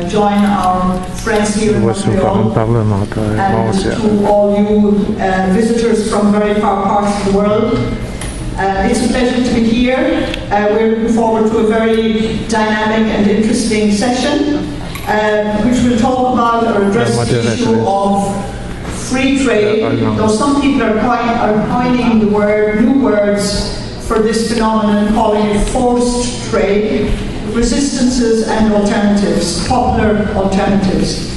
join our friends here in Montreal, and to all you visitors from very far parts of the world. It's a pleasure to be here. We're looking forward to a very dynamic and interesting session, which will talk about or address the issue of free trade, though some people are coining the word, new words for this phenomenon, calling it forced trade, resistances and alternatives, popular alternatives.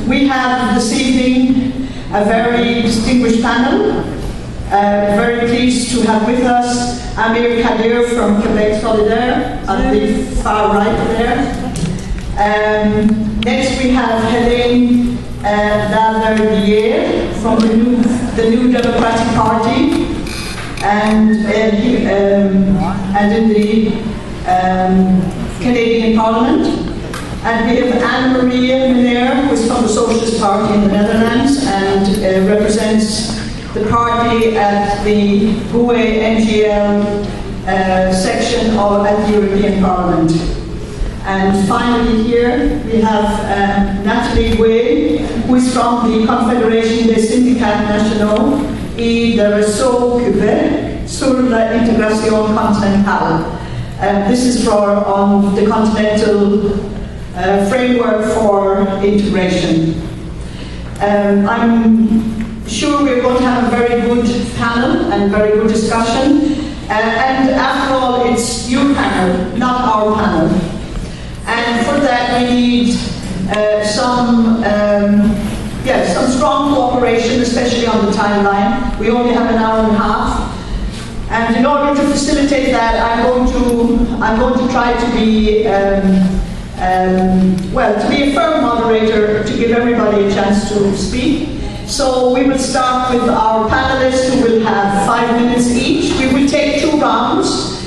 We have this evening a very distinguished panel. Very pleased to have with us Amir Kadir from Quebec Solidaire, on the far right there. Next we have Hélène Laverdière from the New Democratic Party, and in the Canadian Parliament. And we have Anne-Marie Meneer, who is from the Socialist Party in the Netherlands and represents the party at the GUE NGL section at the European Parliament. And finally here we have Nathalie Way, who is from the Confédération des syndicats nationaux et de réseaux Québec sur l'intégration continentale. This is on the continental framework for integration. I'm sure we're going to have a very good panel and very good discussion. And after all, it's your panel, not our panel. And for that we need some strong cooperation, especially on the timeline. We only have an hour and a half. And in order to facilitate that, I'm going to try to be a firm moderator to give everybody a chance to speak. So we will start with our panelists, who will have 5 minutes each. We will take 2 rounds.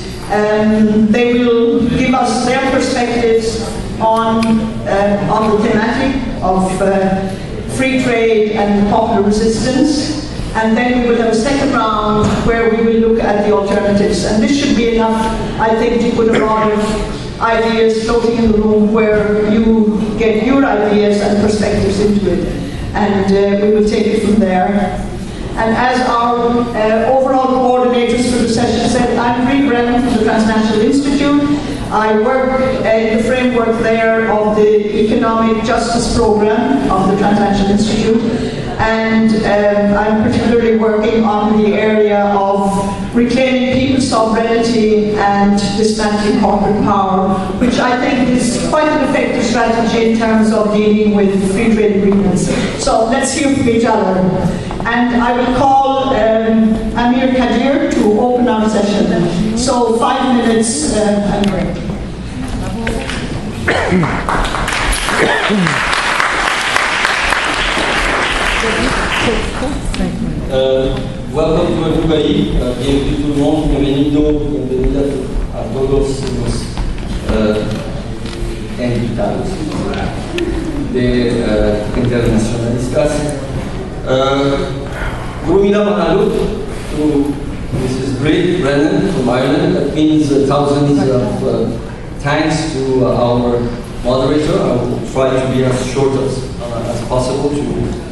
They will give us their perspectives on the thematic of free trade and popular resistance. And then we will have a second round where we will look at the alternatives. And this should be enough, I think, to put a lot of ideas floating in the room where you get your ideas and perspectives into it. And we will take it from there. And as our overall coordinators for the session said, I'm Brie Brennan from the Transnational Institute. I work in the framework there of the Economic Justice Program of the Transnational Institute. And I'm particularly working on the area of reclaiming people's sovereignty and dismantling corporate power, which I think is quite an effective strategy in terms of dealing with free trade agreements. So let's hear from each other. And I will call Amir Kadir to open our session. So 5 minutes, Amir. Welcome to everybody. Bienvenue tout le monde. Bienvenido a todos los invitados de internacionalistas. Grumila Manalut to Mrs. Brie Brennan from Ireland. That means thousands of thanks to our moderator. I will try to be as short as possible to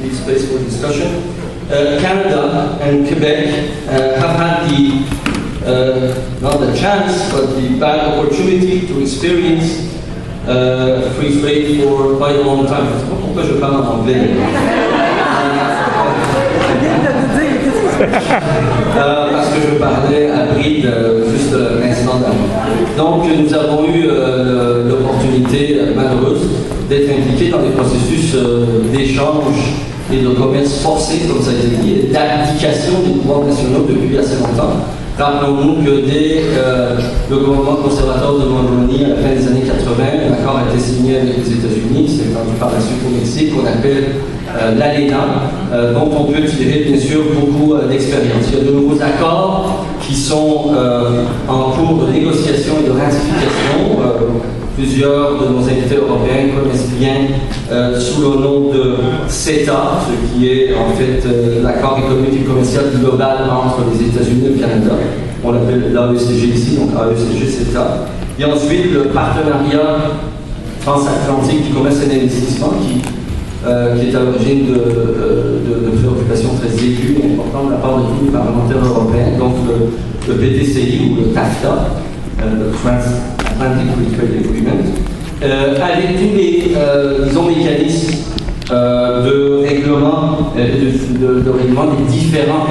leave space for discussion. Canada and Quebec have had not the chance, but the bad opportunity to experience free trade for quite a long time. Je ne sais pas pourquoi je parle en anglais. Parce que je parlais à Bride juste l'instant d'avant. Donc nous avons eu l'opportunité malheureuse d'être impliqués dans des processus d'échange et de commerce forcé, comme ça a été dit, d'abdication des pouvoirs nationaux depuis assez longtemps. Rappelons-nous que dès le gouvernement conservateur de Mulroney à la fin des années 80, un accord a été signé avec les États-Unis, c'est étendu par la suite au Mexique, qu'on appelle l'ALENA, dont on peut tirer bien sûr beaucoup d'expérience. Il y a de nouveaux accords qui sont en cours de négociation et de ratification. Plusieurs de nos invités européens connaissent bien sous le nom de CETA, ce qui est en fait l'accord économique et commercial global entre les États-Unis et le Canada. On l'appelle l'AECG ici, donc AECG, CETA. Et ensuite le partenariat transatlantique du commerce et d'investissement qui est à l'origine de préoccupations très aiguës et importantes de la part de tous les parlementaires européens, donc le PTCI ou le TAFTA, le Transatlantic Free Trade Agreement, avec tous les mécanismes de règlement, de règlement des différends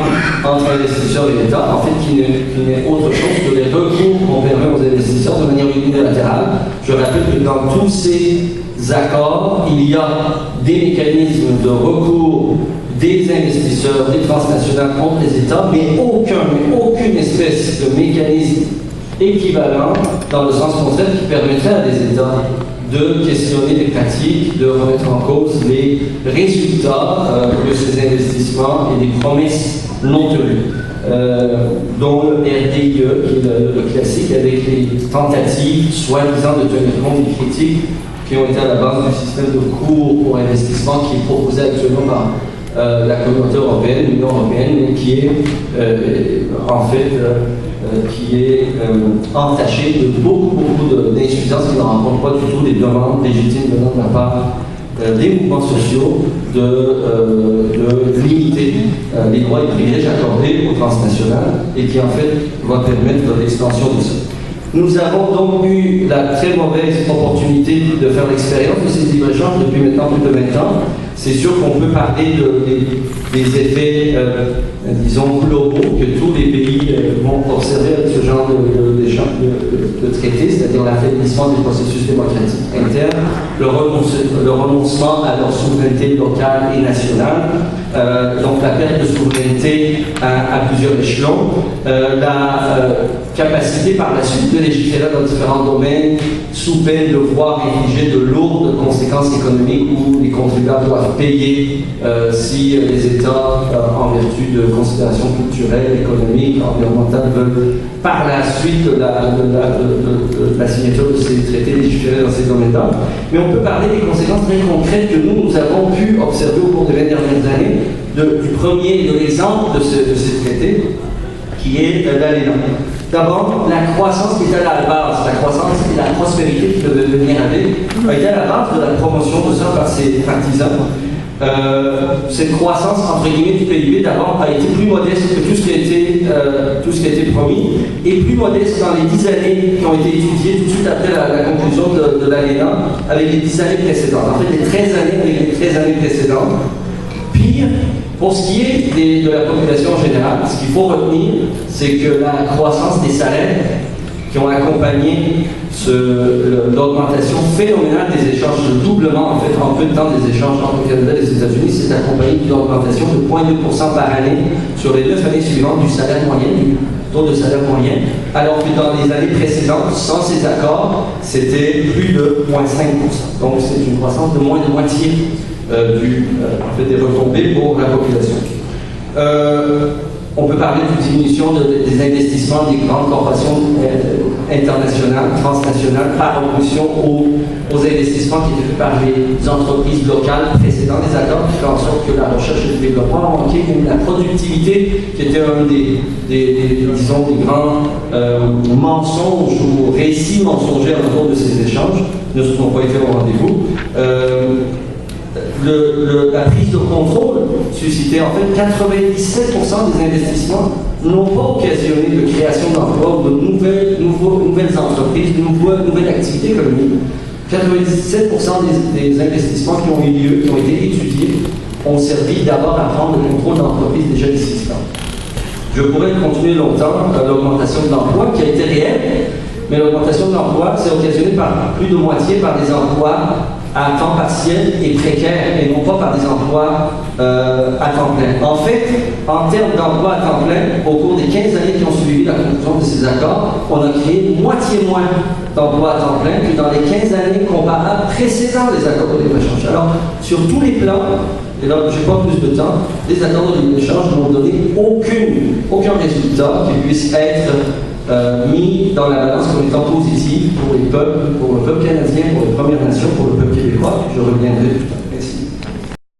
entre investisseurs et l'État, en fait, qui n'est autre chose que les recours qu'on permet aux investisseurs de manière unilatérale. Je rappelle que dans tous ces accords, il y a des mécanismes de recours des investisseurs, des transnationales contre les États, mais aucune espèce de mécanisme équivalent dans le sens contraire qui permettrait à des États de questionner les pratiques, de remettre en cause les résultats de ces investissements et des promesses non tenues, dont le RDIE, qui est le classique, avec les tentatives soi-disant de tenir compte des critiques qui ont été à la base du système de cours pour investissement qui est proposé actuellement par la communauté européenne, l'Union européenne, mais qui est en fait entaché de beaucoup d'insuffisances qui ne rencontrent pas du tout des demandes légitimes venant de la part des mouvements sociaux de limiter les droits et privilèges accordés aux transnationales et qui en fait va permettre l'extension de ça. Nous avons donc eu la très mauvaise opportunité de faire l'expérience de ces libre-échanges depuis maintenant plus de 20 ans. C'est sûr qu'on peut parler des effets, disons, globaux que tous les pays vont observer avec ce genre de traité, c'est-à-dire l'affaiblissement des processus démocratiques internes, le renoncement à leur souveraineté locale et nationale, donc la perte de souveraineté à plusieurs échelons, la capacité par la suite de légiférer dans différents domaines sous peine de voir infliger de lourdes conséquences économiques où les contribuables doivent payer si les États, en vertu de considérations culturelles, économiques, environnementales, veulent par la suite de la signature de ces traités légiférés dans ces domaines-là. Mais on peut parler des conséquences très concrètes que nous avons pu observer au cours des 20 dernières années du premier, de l'exemple de ces traités, qui est l'ALENA. D'abord, la croissance qui était à la base, la croissance et la prospérité qui devait venir avec, a été à la base de la promotion de ça par ses partisans. Cette croissance, entre guillemets, du PIB, d'abord, a été plus modeste que tout ce qui a été promis, et plus modeste dans les 10 années qui ont été étudiées tout de suite après la conclusion de l'ALENA, avec les 10 années précédentes. En fait, les 13 années avec les 13 années précédentes. Pire, pour ce qui est de la population en général, ce qu'il faut retenir, c'est que la croissance des salaires qui ont accompagné l'augmentation phénoménale des échanges, le doublement en fait en peu de temps des échanges entre le Canada et les États-Unis, c'est accompagné d'une augmentation de 0,2% par année sur les 9 années suivantes du salaire moyen, du taux de salaire moyen, alors que dans les années précédentes, sans ces accords, c'était plus de 0,5%. Donc c'est une croissance de moins de moitié des retombées pour la population. On peut parler de diminution des investissements des grandes corporations internationales, transnationales, par opposition aux investissements qui étaient faits par les entreprises locales précédant les accords, qui fait en sorte que la recherche et le développement ont manqué, mais la productivité, qui était un des grands mensonges ou récits mensongers autour de ces échanges, ne se sont pas été au rendez-vous. La prise de contrôle suscitée, en fait, 97% des investissements n'ont pas occasionné de création d'emplois ou de nouvelles entreprises, de nouvelles activités économiques. 97% des investissements qui ont eu lieu, qui ont été étudiés, ont servi d'abord à prendre le contrôle d'entreprises déjà existantes. Je pourrais continuer longtemps l'augmentation de l'emploi qui a été réelle, mais l'augmentation de l'emploi s'est occasionnée par plus de moitié par des emplois à temps partiel et précaire, et non pas par des emplois à temps plein. En fait, en termes d'emplois à temps plein, au cours des 15 années qui ont suivi la conclusion de ces accords, on a créé moitié moins d'emplois à temps plein que dans les 15 années comparables précédant les accords de libre-échange. Alors, sur tous les plans, et là, je n'ai pas plus de temps, les accords de libre-échange n'ont donné aucun résultat qui puisse être mis dans la balance comme étant positif pour les peuples, pour le peuple canadien, pour les Premières Nations, pour le peuple québécois. Je reviendrai plus tard.